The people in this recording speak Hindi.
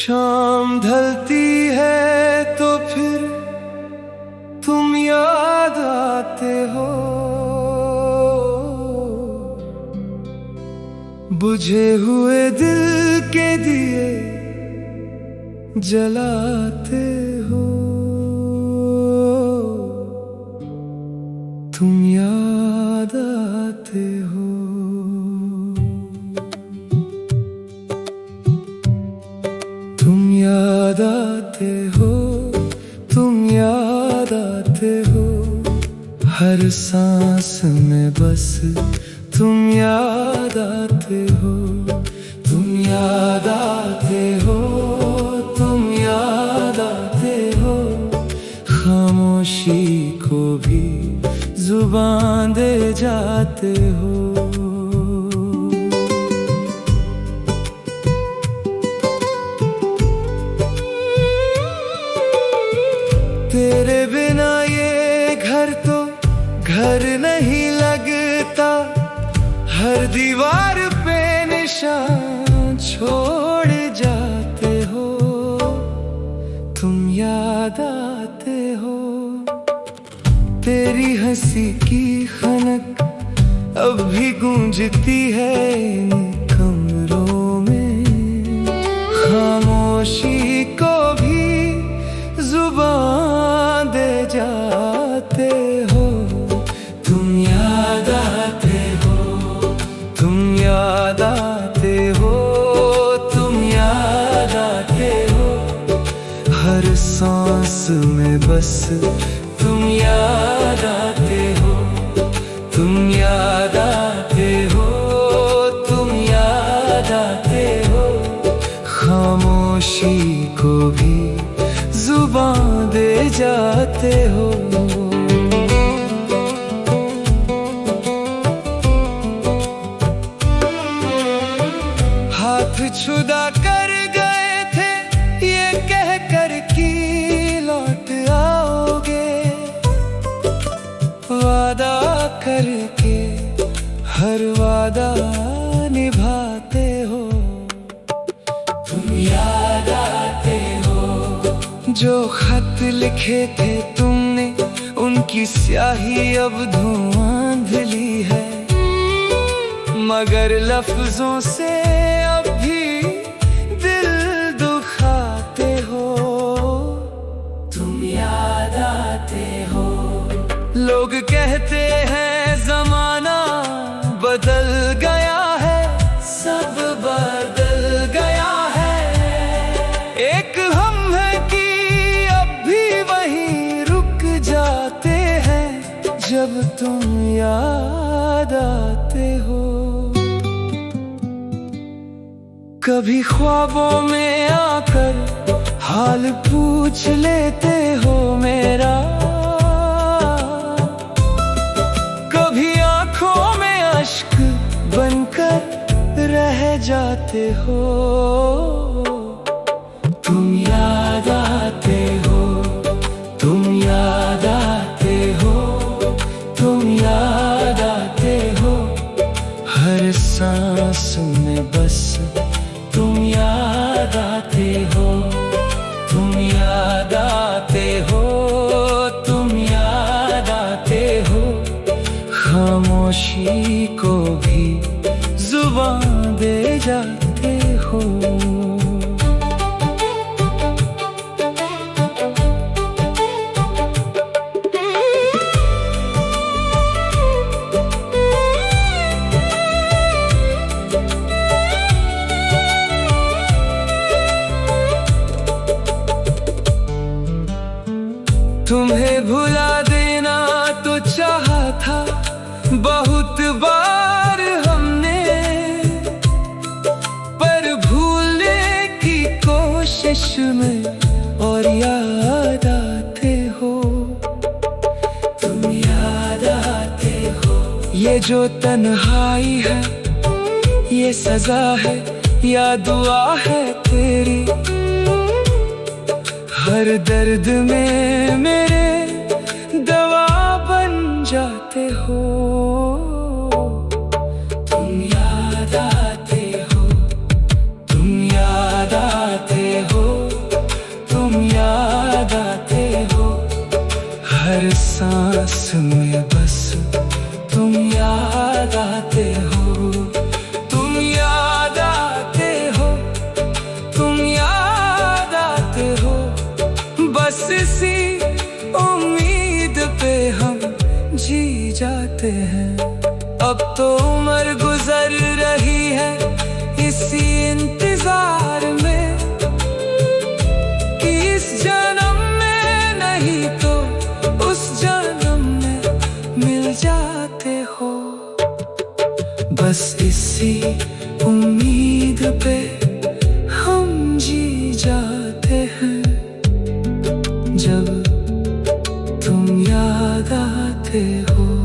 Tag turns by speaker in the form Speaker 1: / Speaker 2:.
Speaker 1: शाम ढलती है तो फिर तुम याद आते हो, बुझे हुए दिल के दिए जलाते हो। तुम याद आते हो। तुम याद आते हो, तुम याद आते हो, हर सांस में बस तुम याद आते हो। तुम याद आते हो, तुम याद आते हो, खामोशी को भी जुबान दे जाते हो। तेरे बिना ये घर तो घर नहीं लगता, हर दीवार पे निशान छोड़ जाते हो। तुम याद आते हो, तेरी हंसी की खनक अब भी गूंजती है इन कमरों में, खामोशी को भी जुबान दे जाते हो। तुम याद आते हो, तुम याद आते हो, तुम याद आते हो, हर सांस में बस तुम याद आते हो। तुम याद आते हो, तुम याद आते हो, खामोशी को भी जुबान दे जाते हो। हाथ छुड़ा कर गए थे ये कह कर कि लौट आओगे, वादा करके हर वादा निभाते हो। तुम याद आते हो, जो खत लिखे थे तुमने उनकी स्याही अब धुआंधली है, मगर लफ्जों से अब भी दिल दुखाते हो। तुम याद आते हो, लोग कहते हैं जमाना बदल गया है, सब बदल गया है, एक हम है कि अब भी वहीं रुक जाते हैं जब तुम याद आते हो। कभी ख्वाबों में आकर हाल पूछ लेते हो मेरा, कभी आंखों में अश्क बनकर रह जाते हो। तुम याद आते हो, तुम याद आते हो, तुम याद आते हो, हर सांस में बस तुम याद आते हो। तुम याद आते हो, तुम याद आते हो, खामोशी को भी जुबान दे जाते हो। तुम्हें भुला देना तो चाहा था बहुत बार हमने, पर भूलने की कोशिश में और याद आते हो। तुम याद आते हो, ये जो तन्हाई है ये सजा है या दुआ है तेरी, हर दर्द में मेरे दवा बन जाते हो। तुम याद आते हो, तुम याद आते हो, अब तो उम्र गुजर रही है इसी इंतजार में कि इस जन्म में नहीं तो उस जन्म में मिल जाते हो। बस इसी उम्मीद पे हम जी जाते हैं, जब तुम याद आते हो।